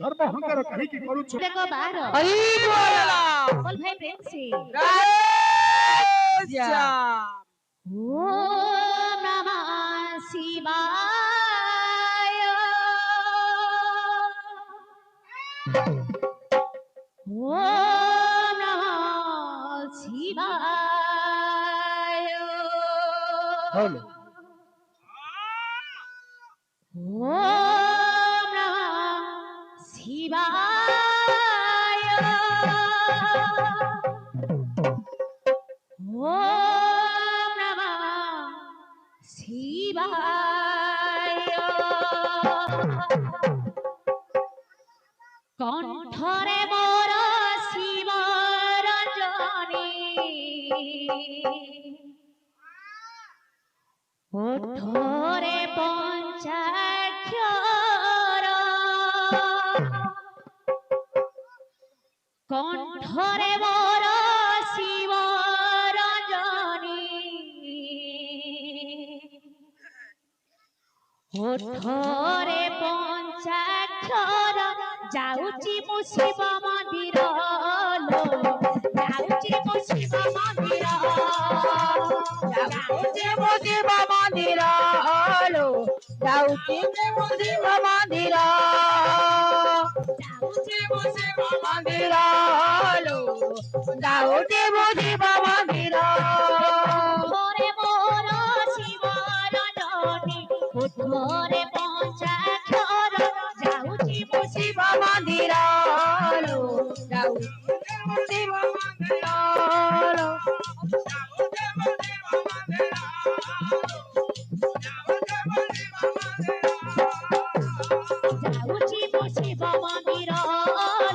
धर्म हंकार कहीं की करू छ देखो बाहर हरी बोला बोल भाई प्रेम से राजा ओम नमः शिवाय ओम नमः शिवाय हेलो ओम नमः शिवाय ओम नमः शिवाय कंठरे मोर शिव रंजनी ओठरे पंचाक्षर कंठरे मोर शिव रंजनी ओठरे पंचाक्षर जाऊची मु शिव मंदिर लो जाऊची मु शिव मंदिर जाऊची मु शिव मंदिर लो जाऊची मु शिव मंदिर जाऊची मु शिव मंदिर लो जाऊची मु शिव मंदिर ओठरे मोर शिव रंजनी ओठरे पंचाक्षर जाऊची मु शिव मंदिर लो जाऊची मु शिव मंदिर लो जाऊची मु शिव मंदिर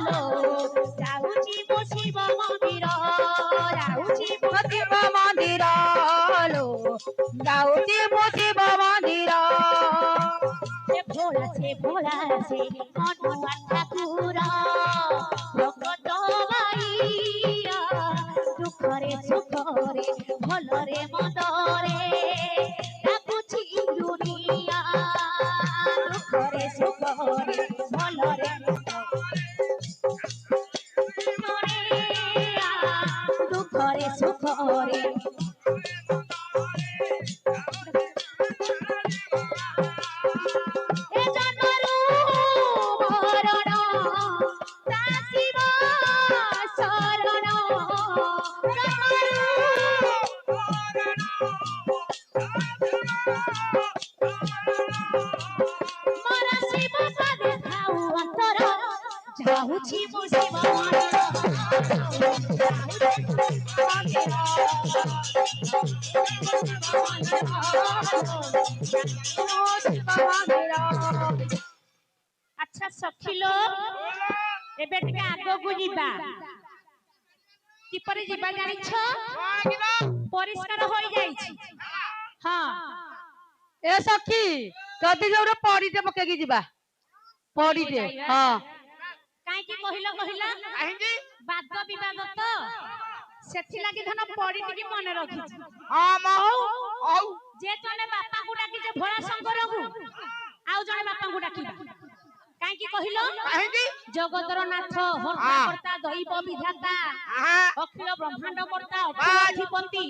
लो जाऊची मु शिव मंदिर जाऊची मु शिव मंदिर लो जाऊची मु शिव मंदिर से भोला से हनुमान ठाकुर भगत भाईया दुखरे सुखरे भलरे मदरे डाकुची दुनिया दुखरे सुखरे भलरे दुखरे सुखरे जाऊची मु शिव अच्छा सखी लोग एबे टिके आगो को जीबा किपरि जीबा जानि छ परिष्कार होई जाई छी हां ए सखी जदी जोर पड़ीते पकेगी जीवा पड़ीते हां काई की कहिला कहिला काहेंगी बाद विवाद तो सेठी लागि धन पड़ी टिके मने रखी हां महौ औ जे तने बापा को डाकी जे भोला शंकर को आउ जने बापा को डाकी काई की कहिलो काहेंगी जगतर नाथ हर्ता कर्ता दैव विधाता अखिल ब्रह्मांड कर्ता अधिपति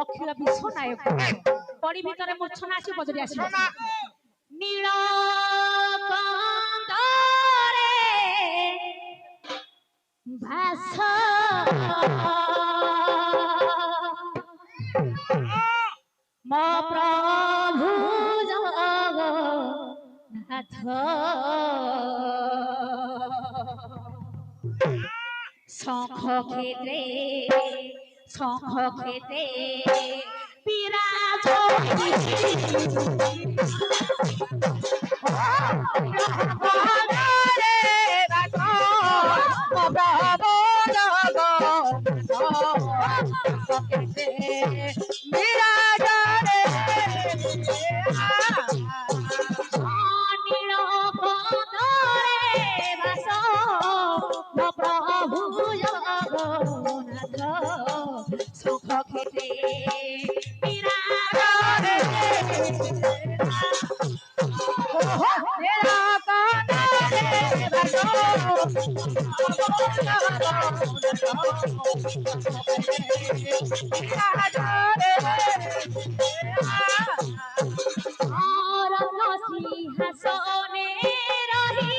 अखिल विश्व नायक पड़ी भितरे मूर्छना आसी बजरी आसी नील कंदरे भाष मो प्रभु जगन्नाथ शंख क्षेत्रे विराज रत्न सिंहासने रही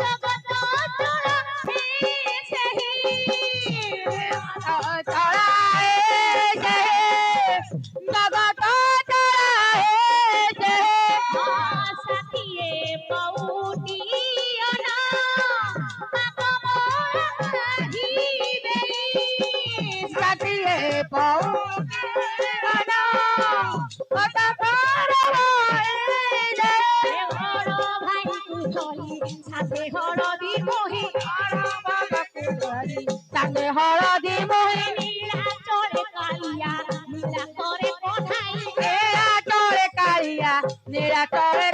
जगत चला साथिए पौटियना हरदी मोही हळदी मोही नीला चले कालिया नीला करे पठाई चले कालिया नीला चले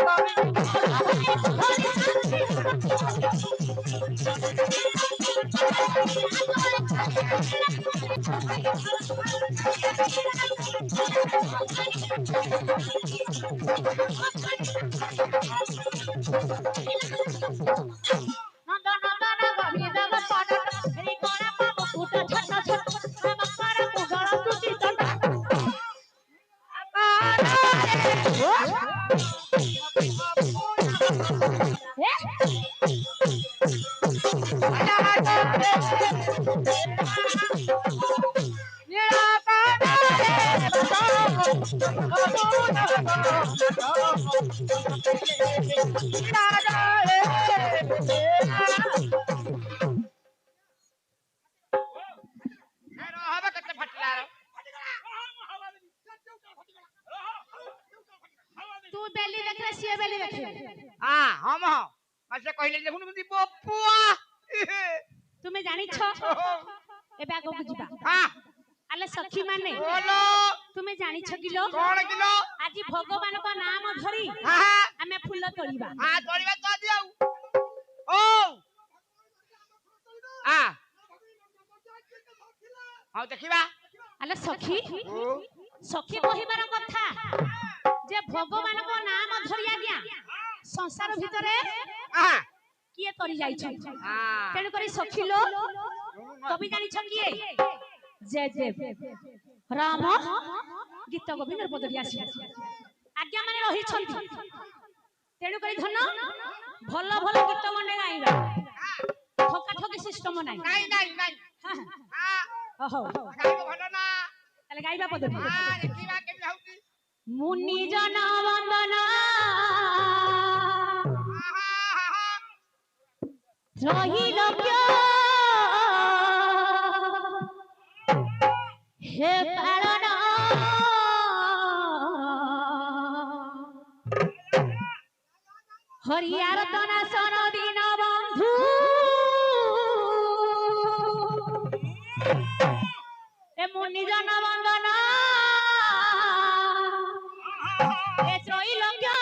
तू बेली देखे सिए बेली देखे हम अच्छा कहले देखुन मुदी बपुआ तुम्हें जानी छ एबे आगो बुझिबा हां आले सखी माने बोलो तुम्हें जानी छ किलो कोन किलो आज भगवान को नाम धरी हां हमें फूल तोड़ीबा हां तोड़ीबा तो दियौ ओ आ हां देखिबा आले सखी सखी कहिबार कथा जे भगवान को नाम धरिया दिया संसार भितरे हां किए तोरी जाई छ हां तेनु करी सखी लो कवि जानी छ किए जय जय राम गीत गोविंद पदरी आसी आज्ञा माने रही छंती तेनु करी धन भल भल गीत गंडे गाइबा ठका ठकी सिस्टम नाही नहीं हां ओहो गाइबो भलो ना ताले गाइबा पदरी हां देखिबा केमि होउती मुनि जन वंदना रहिल क्यों हे कारण हरियार तना सन दिन बंधु ए मुनि जन वंदना ए त्रैलोक्य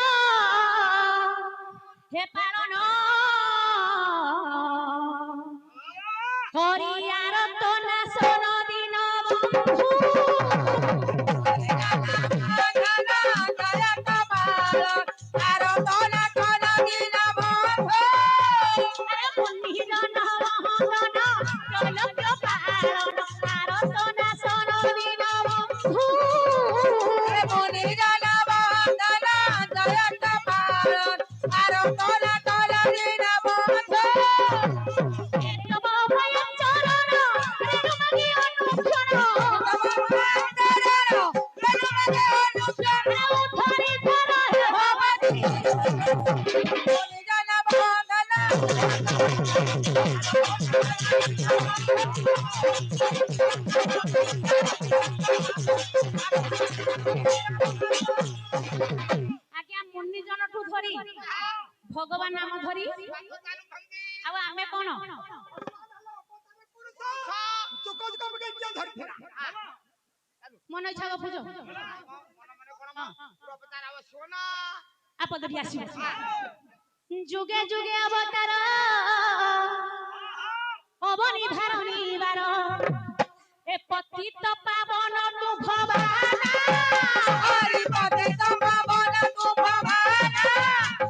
हे कारण हरियार तना सन दिन बंधु आज्ञा मुनि जनठू धरी भगवान नाम धरी अब आमे कोन मन इच्छा को पूजो आप पदरी आसी जुगे जुगे अवतार अवनी भारनी बार ए पतित पावन तू भवाना हरि पतित पावन तू भवाना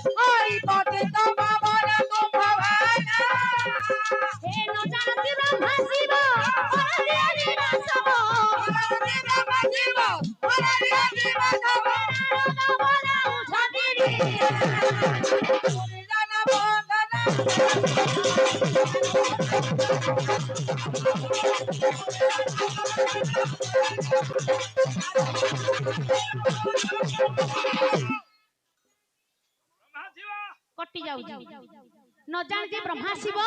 कटि जाऊ न जान जे ब्रह्मा शिव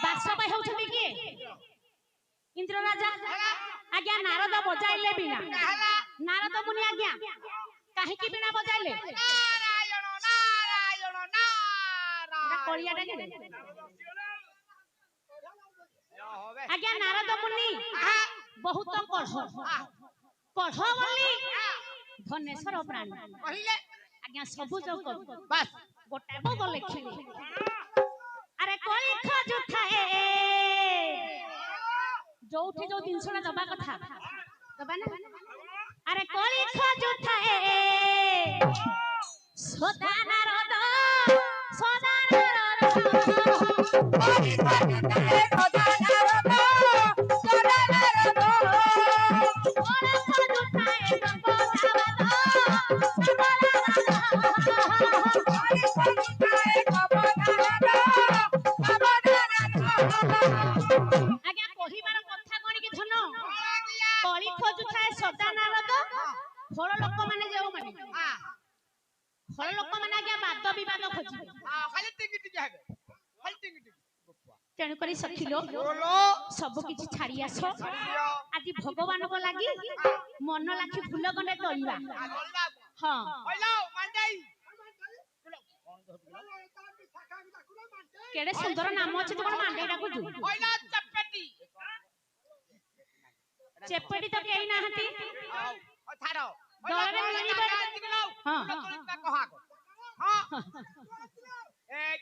बास पाई होउछथि किए इंद्र राजा आज्ञा नारद बजाइले बिना नारद मुनि आज्ञा काहे की बिना बजाइले नारायण नारायण नारायण कलिया डाके होवे आज्ञा नारद मुनि बहुत कढ़ बोली धनेश्वर प्राणी कहिले आज्ञा सबु जो बस गोटे बो लेखिले अरे कोई खज उठाए जोठी जो दिनसना दबा कथा दबा ना अरे कोई खज उठाए सदा नारद सदा नारद कोई खज उठाए सदा नारद सदा नारद कोई खज उठाए आज्ञा कहिबार कथा कोनी कि धन कଳି खोजु थाए सदा नारद फल लोक माने जेउ माने फल लोक माने आज्ञा वाद विवाद खोजिबे खाली टिकी टिकी हेबे खाली टिकी टिकी तेणु करी सखिलो बोलो सब किछि छाड़ी आसो आज भगवान को लागि मन लाखी फूल गने तोलिबा हां हेलो मांडई केडे सुंदर नाम अछि तो कोन मांडे डाकुजु हेलो चपेटी चेपड़ी तो केही नाहंती ओ थारो दरे मिलिबा हां कहा को हां एक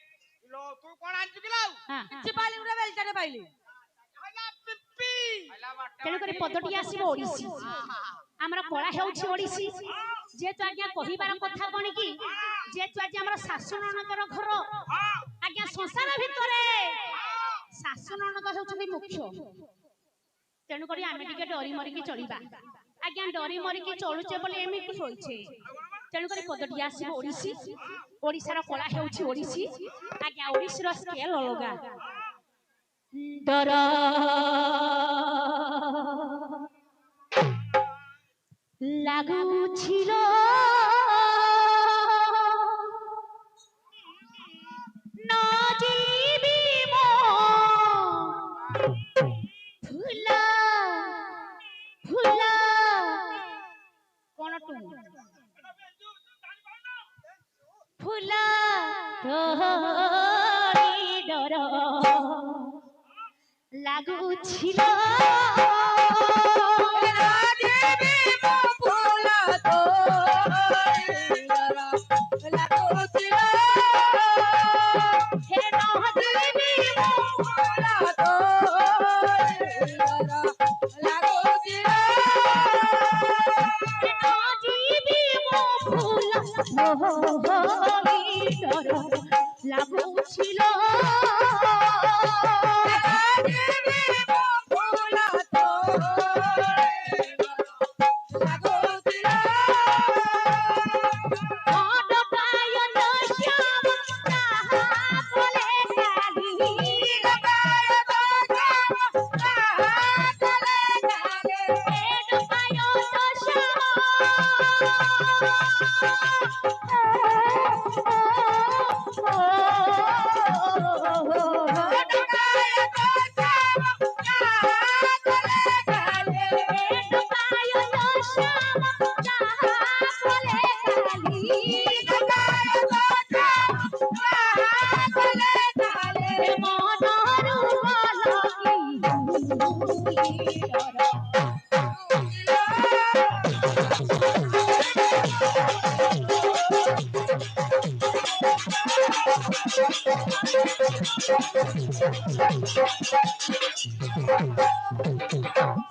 लो तू कोन आंचु किलो हां କିଛି ପାଇଲି ଗୋଟେ ବେଲଟାରେ ପାଇଲି हेलो पिप्पी तेणु करी पदटी आसीबो ओडिसी हमरा कला हेउछि ओडिसी जे तो आज्ञा कहिबार कथा कोनी कि जे तो आज हमरा सासु ननदर घर आज्ञा संसार भितरे सासु ननद हेउछथि मुख्य तेणु करी आमे टिके डरी मरी की चलिबा आज्ञा डरी मरी की चलुचे बोली एमिति होइछे तेणु करी पदटी आसीबो ओडिसी ओडिसार कला हेउछि ओडिसी आज्ञा ओडिसी रो स्केल अलगा डर লাগুছিল না জীবি ফুল ফুল কোন টু ফুল ডর লাগুছিল লাগুছিল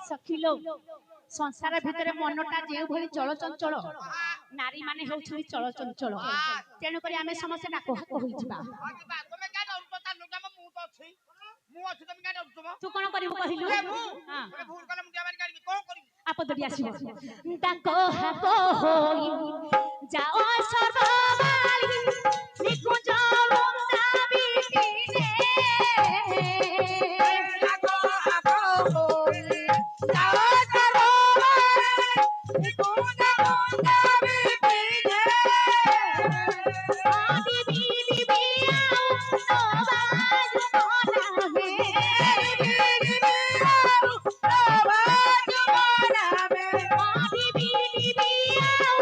सखिलो संसार भितर मनटा जे भली चलचंचल नारी माने होउछि चलचंचल तेनु करी आमे समस्त डाको होई जिबा তুমি কা ডরতো তা লোক আমি মু তো আছি মু আছি তুমি কা ডরতো तू कोन करिवो कहिलु মু ভুল কলে মু যাবার গাড়ি কোন করি আপদটি আসিব ডাক হাক হই যাও সর্ববালি নিকুঞ্জ বৃন্দাবিনে ডাক হাক হই যাও সর্ববালি নিকুঞ্জ বৃন্দাবিনে আদি বিধি বিয়াও সবাজ মনাবে আদি বিধি বিয়াও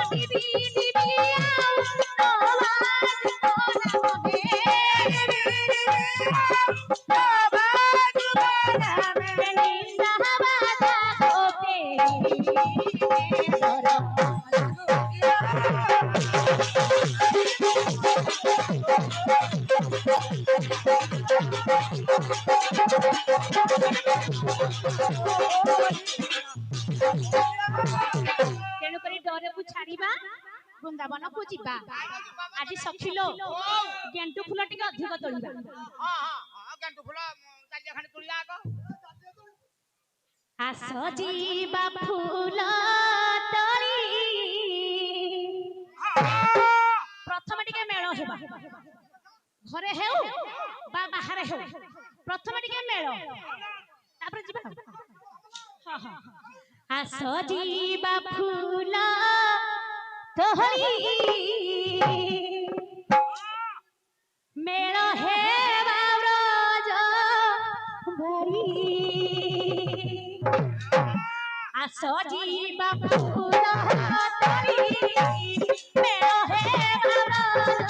আদি বিধি বিয়াও সবাজ মনাবে নিন্দা বাধা গোপে ତେଣୁକରି ଡରକୁ ଛାଡିବା ବୃନ୍ଦାବନକୁ ଯିବା ଆଜି ସଖିଲୋ ଗେଣ୍ଡୁ ଫୁଲ ଟିକେ ଅଧିକ ତୋଳିବା ଗେଣ୍ଡୁ ଫୁଲ ଚାଲିଆ ଖାଣ୍ଡେ ତୁଳିଆ ଆଗ ଆସ ଯିବା ଫୁଲ ତୋଳି ପ୍ରଥମେ ଟିକେ ମେଳ ହେବା ଘରେ ହେଉ ବା ବାହାରେ ହେଉ ପ୍ରଥମେ ଟିକେ ମେଳ ତାପରେ ଯିବା ଆସ ଯିବା ଫୁଲ ତୋଳି ମେଳ ହେବା ବ୍ରଜ ଭରି ଆସ ଯିବା ଫୁଲ ତୋଳି ମେଳ ହେବା ବ୍ରଜ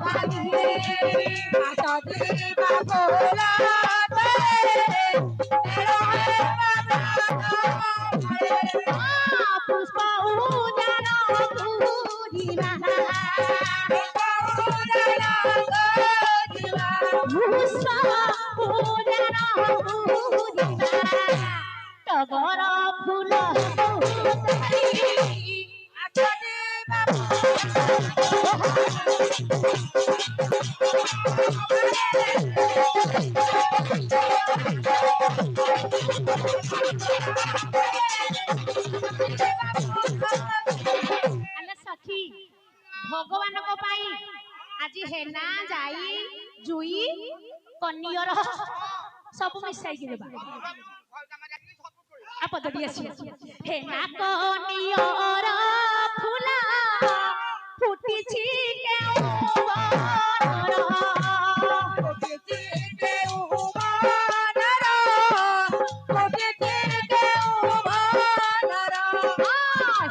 ଭରି ଆସ ଯିବା ଫୁଲ ପୁଷ୍ପ ଉଦାର ପୁରିବା ପୁଷ୍ପ ଉଦାର ପୁରିବା ଟଗର ଫୁଲ ଆଲେ ସଖୀ ଭଗବାନଙ୍କ ପାଇଁ ଆଜି ହେନା ଯାଇ ଜୁଇ କନିଅର ସବୁ ମିଶାଇକି ଦେବା ଆପଦଟି ଆସିବ ହେନା କନିଅର ଫୁଲ ଫୁଟିଛି କେଉଁ ବନର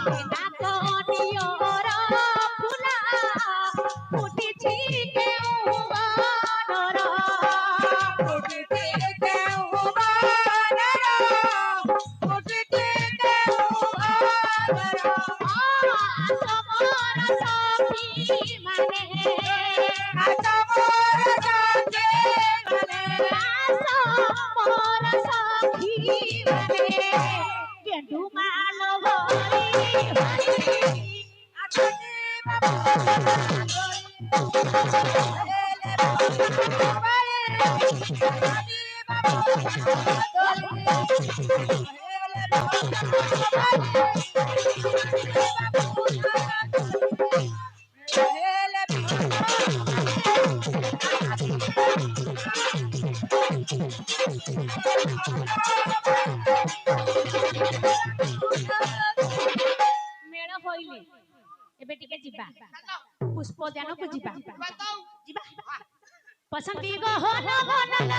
হেনা কনিଅর ফুল ফুটিছি কেউঁ বনর আসমর সখী মানে আসমর সখী মানে গেঁডু মাল ভরি মেଳ হইলে ଏବେ ଟିକେ ଯିବା ପୁଷ୍ପଦାନକୁ ଯିବା ଯିବା ପସନ୍ତି ଗହନ ବନଲ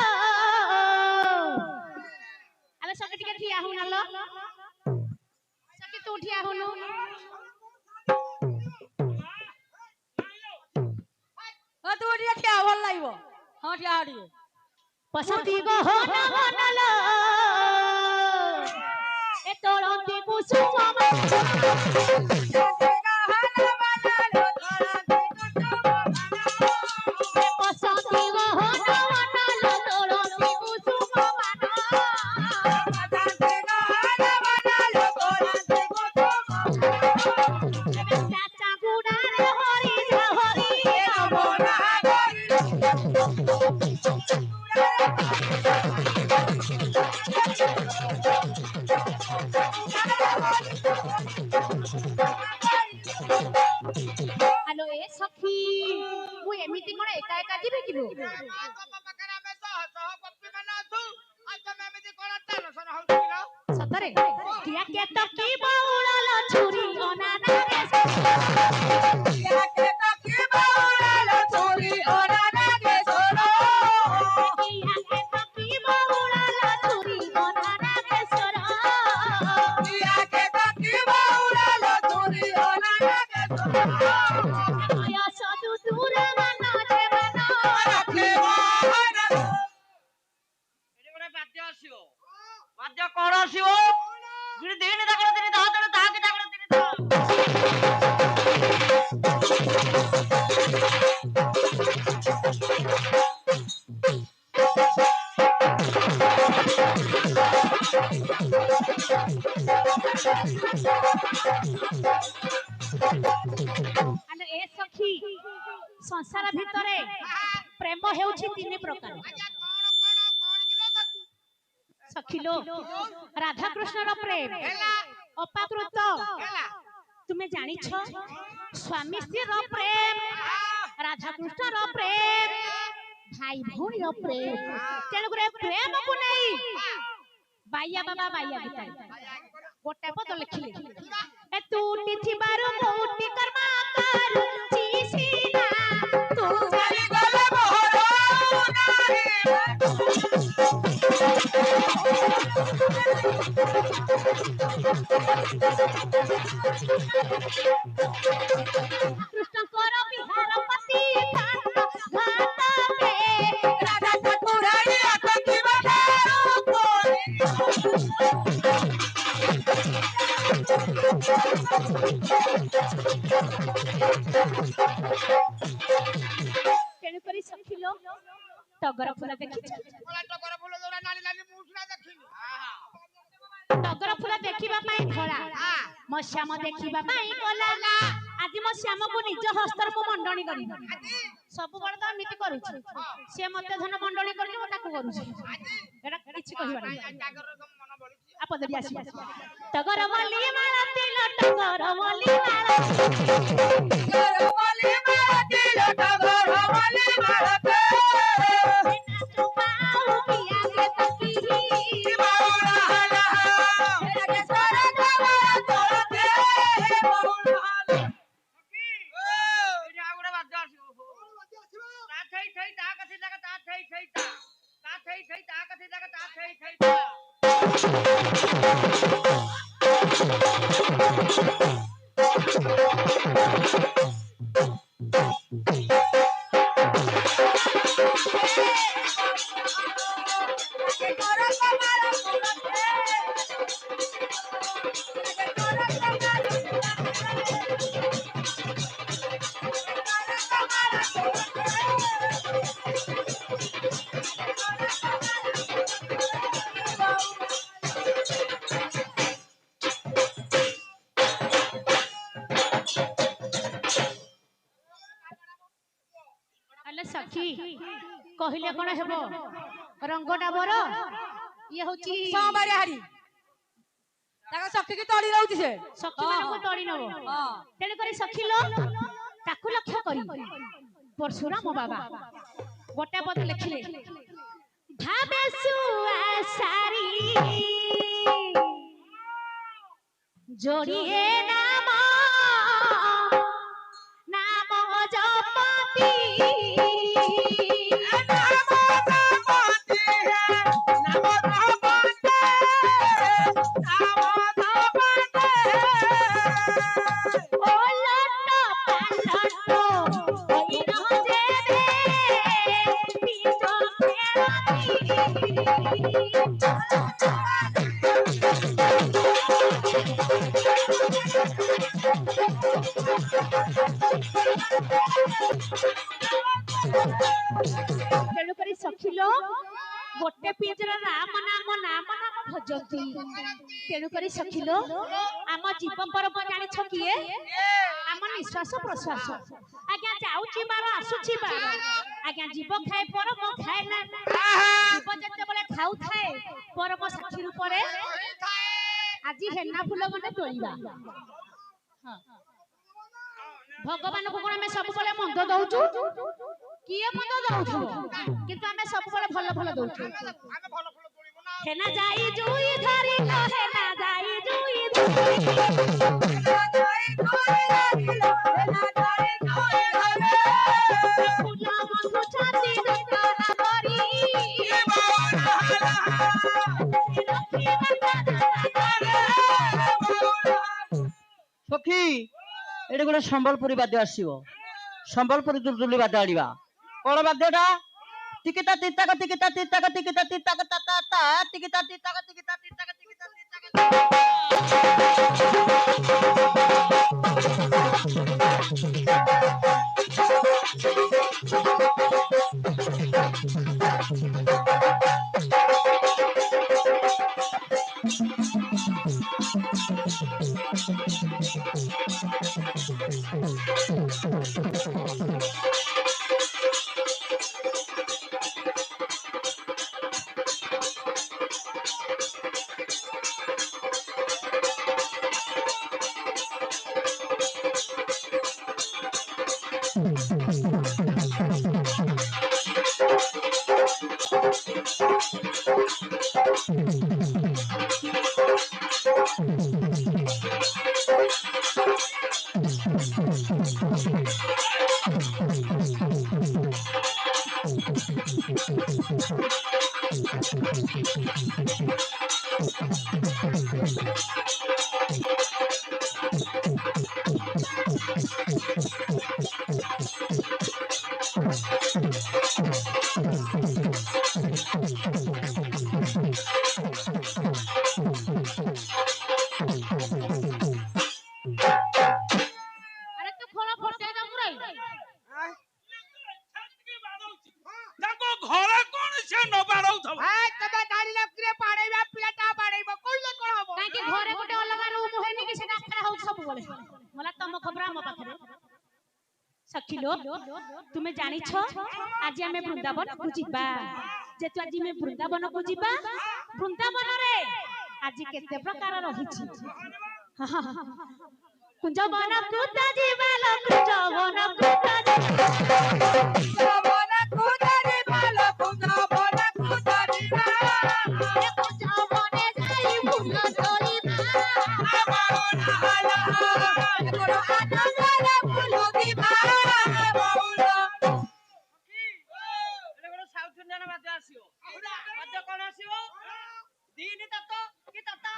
ଆବେ ସକେ ଟିକେ ଠିଆ ହୁନଲ ସକେ ତୁ ଠିଆ ହୁନୁ ତୁ ଟିକେ ଠିଆ ଭଲ ଲାଗିବ ହଁ ଠିଆ ଟିକେ ପସନ୍ତି ଗହନ ବନଲ ଏ ତୋଳନ୍ତି କୁସୁମ ପସନ୍ତି ଗହନ ବନଲ ତୋଳନ୍ତି କୁସୁମ ମାନ ଆଲୋ ଏ ସଖୀ ମୁଁ ଏମିତି କଣ ଏକା ଏକା ଯିବି କି ମୁଁ ସତରେ କିଆ କେ ତ କି ବଉଳଲ ଛୁରୀ ଅନାନାରେ କିଆ କେ ତ କି ବଉଳଲ ଛୁରୀ ଅନାନାରେ କିଆ କେ ତ କି ବଉଳଲ ଛୁରୀ ଅନାନାରେ କିଆ କେ ତ କି ବଉଳଲ ଛୁରୀ ଅନାନାରେ ଆୟ ସଦୁ ଦୂର ମାନ ଦେବନ ରଖିବ ଏଠି ଗୋଟେ ବାଦ୍ୟ ଆସିବ ବାଦ୍ୟ କଣ ଆସିବ ଦିନି ଦିନି ତାକର ଦିନି ଦା ଦା ଦା କି ତାକର ଦିନି ଦା ଆଲୋ ଏ ସଖୀ ସଂସାର ଭିତରେ ପ୍ରେମ ହେଉଛି ତିନି ପ୍ରକାର ସଖିଲୋ ରାଧା କୃଷ୍ଣର ପ୍ରେମ ଅପାକୃତ ତୁମେ ଜାଣିଛ ସ୍ୱାମୀ ସ୍ତ୍ରୀର ପ୍ରେମ ରାଧା କୃଷ୍ଣର ପ୍ରେମ ଭାଇ ଭଉଣୀର ପ୍ରେମ ତେଣୁକରି ପ୍ରେମକୁ ନେଇ ବାଇୟା ବାବା ବାଇୟା ଗୀତାରେ ଗୋଟା ପଦ ଲେଖିଲେ ଏ ତୁଟି ଥିବାରୁ ମୁଟି କର୍ମା କରୁଚି ସିନା ତୁ ଚାଲି ଗଲେ ମୋହର କୃଷ୍ଣଙ୍କର ବିହାର ପତି ଘାତ ଘାତରେ ରାଧା ଠାକୁରାଣୀ ଆଖିବା ତେଣୁକରି ସଖିଲୋ ଟଗର ଫୁଲ ଦେଖିଛ ଟଗର ଫୁଲ ଯୋଉରା ନାଲି ନାଲି ମୁଁ ସୁନା ଦେଖିନି ଟଗର ଫୁଲ ଦେଖିବା ପାଇଁ ଧଳା ମୋ ଶ୍ୟାମ ଦେଖିବା ପାଇଁ କଲା ଆଜି ମୋ ଶ୍ୟାମକୁ ନିଜ ହସ୍ତରେ ମୁଁ ମଣ୍ଡଣି କରିବି ସବୁବେଳେ ତ ଏମିତି କରୁଛି ସେ ମତେ ଧନ ମଣ୍ଡଳି କରିଛି ମୁଁ ତାକୁ କରୁଛି ଏଟା କିଛି କହିବାନି ଆପଦଟି ଆସିବ ଟଗର ମଲ୍ଲି ମାଳା ତିଲ ଟଗର ମଲ୍ଲି ମାଳା ତିଲ ଟଗର ମଲ୍ଲି ମାଳା ନାଚୁ ପାଉ କିଆ କେ ତକିହି ବାଉଳା hala ଏଟା ସରା ଜବର ତୋଳକେ ବାଉଳା hala ଏଠି ଆଉ ଗୋଟେ ବାଦ୍ୟ ଆସିବ ତା ଥେଇ ଥେଇ ତା କଥି ଜାଗା ତା ଥେଇ ଥେଇ ତା ଥେଇ ଥେଇ ତା କଥି ଜାଗା ତା ଥେଇ ଥେଇ ତା ଆଲେ ସଖୀ କହିଲେ କଣ ହେବ ରଙ୍ଗଟା ବର ଇଏ ହଉଛି ସୋମବାରିଆ ହାରି ତାଙ୍କ ସଖୀକି ତଳି ରହୁଛି ସେ ସଖୀ ମାନଙ୍କୁ ତଳି ନବ ତେଣୁକରି ସଖିଲୋ ତାକୁ ଲକ୍ଷ୍ୟ କରି ପରଶୁରାମ ବାବା ଗୋଟା ପଦ ଲେଖିଲେ ଭାବେ ସୁଆସାରୀ ଯୋଡ଼ିଏ ନାମ ନାମ ଜପତି ତେଣୁକରି ସଖିଲୋ गोटे पिंजरा राम नाम भजती तेणु करी सखिलो आम जीवन परम जानि छ किए आम निश्वास प्रश्वास आज्ञा जाउची बार आसुची बार आज्ञा जीव खाए परम खाए ना जीव जते बले खाउ थाए परम साक्षी रूप रे आज हेना फूल गने तोड़ीबा भगवान को कोन हमें सब बले मंद दउचु किए मंद दउछु किंतु हमें सब बले भल भल दउछु हेना जाई जुई धरी लो हेना जाई जुई धरी हेना जाई जुई धरी लो हेना जाई जुई धरी फूला बंधु छाती दता करी सखी एटे गोटे संबलपुरी बाद्य आसीबो संबलपुरी दुलदुली बाद्य आड़ीबा कोन बाद्यटा टिकिटा तिताक टिकिटा तिताक टिकिटा तिताक ता ता टिकिटा तिताक टिकिटा तिताक टिकिटा सखिलो तुम्हें जानी छो आज हमें वृंदावन को जीवा जेतु आज हमें वृंदावन को जीवा वृंदावन रे आज केते प्रकार रहिछि कुंज वन कुता जीवा लो कुंज वन कुता जीवा कुंज वन कुता जीवा लो कुंज वन कुता जीवा कुंज वने जाई फूल तोड़ीबा बाउला हाला गोरो आनंद रे फूल दीबा बाउला साउथ इंडियन बाद्य आसीओ बाद्य कोन आसीओ दीनी तत्त की तत्ता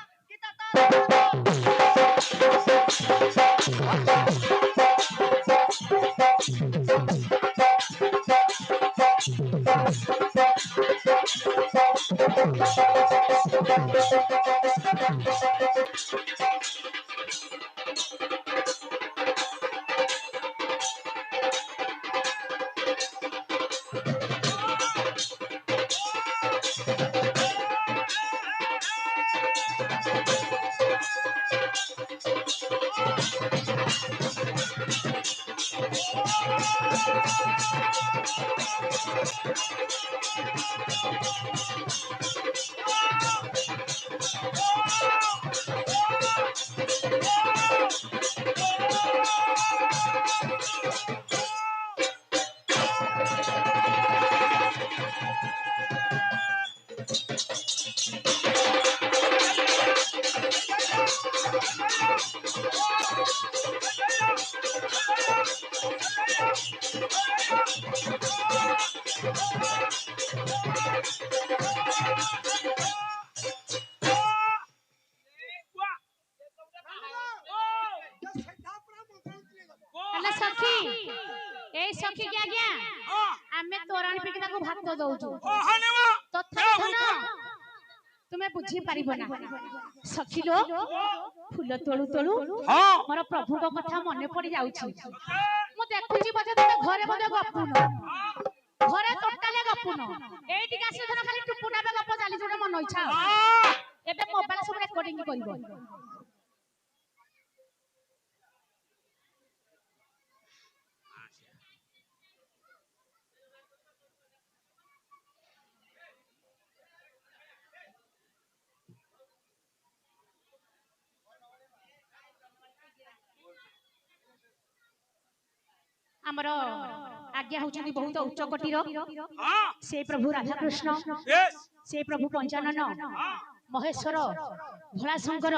सखी क्या क्या आमे तोराणी पे ताको भात दउछु तुम्हें बुझी पारिबो ना सखी लो फूल तोळू तोळू मोर प्रभु को कथा मने पड़ी जाउछि मु देखुची बजे तुम घरे बजे गपुन घरे टोटाले ଗପୁନ ଏଇଠିକି ଆସିଲେ ଧର ଖାଲି ଟୁପୁଟା ବେ ଗପ ଚାଲି ଯୋଉଟା ମନ ଇଚ୍ଛା ଏବେ ମୋବାଇଲ ସବୁ ରେକର୍ଡିଂ କରିବ ଆମର ଆଜ୍ଞା ହଉଛନ୍ତି ବହୁତ ଉଚ୍ଚ କୋଟିର ସେ ପ୍ରଭୁ ରାଧାକୃଷ୍ଣ ସେ ପ୍ରଭୁ ପଞ୍ଚାନନ ମହେଶ୍ୱର ଭୋଳାଶଙ୍କର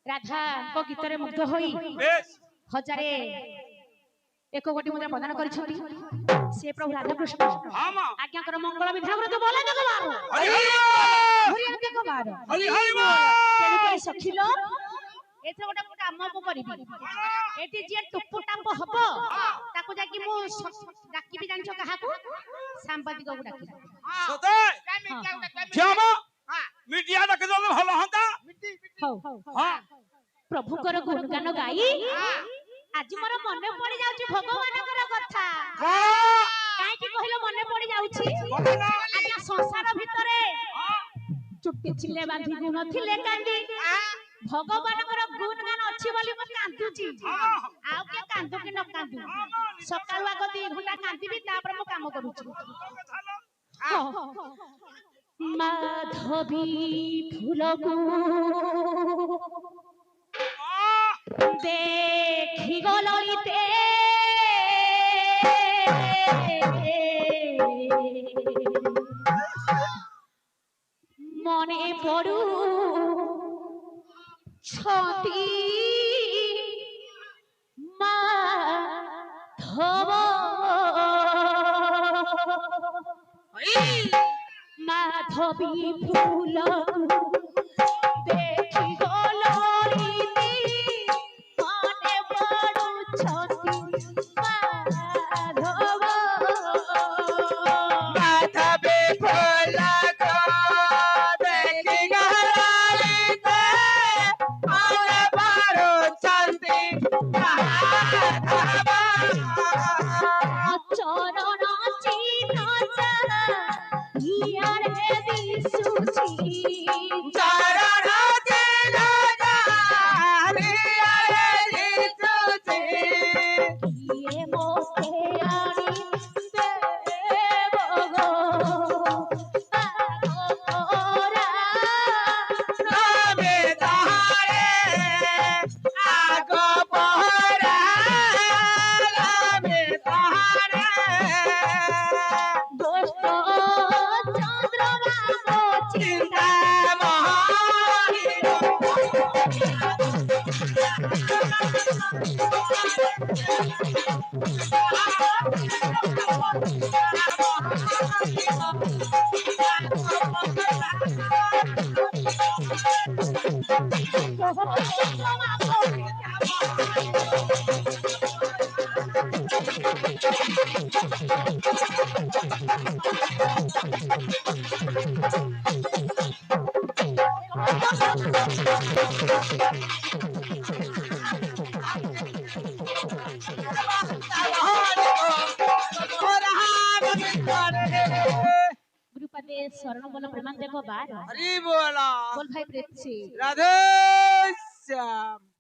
ରାଧାଙ୍କ ଗୀତରେ ମୁଗ୍ଧ ହୋଇ ହଜାରେ ଏକ କୋଟି ମୁଦ୍ରା ପ୍ରଦାନ କରିଛନ୍ତି ସେ ପ୍ରଭୁ ରାଧାକୃଷ୍ଣ ଆଜ୍ଞାଙ୍କର ମଙ୍ଗଳ ବିଭାଗର ତ ବୋଲେ ଦେଖ ବାହାର ତେଣୁକରି ସଖିଲ ଏଥିରେ ଗୋଟେ କାମ ମୁଁ କରିବି ଏଠି ଯିଏ ଟୁପୁ ଟାପ ହବ ତାକୁ ଯାଇକି ମୁଁ ଡାକିବି ଜାଣିଛ କାହାକୁ ସାମ୍ବାଦିକକୁ ଡାକିବି ମିଡିଆ ଡାକିଦେଲେ ଭଲ ହୁଅନ୍ତା। ହଉ ପ୍ରଭୁଙ୍କର ଗୁଣଗାନ ଗାଇ ଆଜି ମୋର ମନେ ପଡି ଯାଉଛି ଭଗବାନଙ୍କର କଥା କାହିଁକି କହିଲ ମନେ ପଡି ଯାଉଛି ଆଜ୍ଞା ସଂସାର ଭିତରେ ଚୁଟି ଥିଲେ ବାନ୍ଧି ଗୁଣ ଥିଲେ କାନ୍ଦି ଭଗବାନଙ୍କର ଗୁଣଗାନ ଅଛି ବୋଲି ମୁଁ କାନ୍ଦୁଛି ଆଉ କିଏ କାନ୍ଦୁ କି ନ କାନ୍ଦୁ ସକାଳୁ ଆଗ 2 ଘଣ୍ଟା କାନ୍ଦିବି ତାପରେ ମୁଁ କାମ କରୁଛି ମାଧବୀ ଫୁଲକୁ ଦେଖି ଗଲଣିତେ মনে পড়ু ছতি মাধব মাধবী ফুল দেখি গলরিতে মনে পড়ু ছতি মাধব মাধবী ফুলকো দেখি গলরিতে মনে পড়ুଛନ୍ତି মাধব চরণ চিহ্ন হিয়ারে দিশুছি চরণ চিহ্ন হিয়ারে দিশুছি কিয়ে মোতে আনি দেব গো আগোরা নবে তাহারে আগ পহরা নবে তাহারে দোস্ত চন্দ্রবাবু চিন্তা মহাবীর गुरुपदे शरण बोल प्रणाम देखो बार हरि बोला बोल भाई प्रेम से राधे श्याम।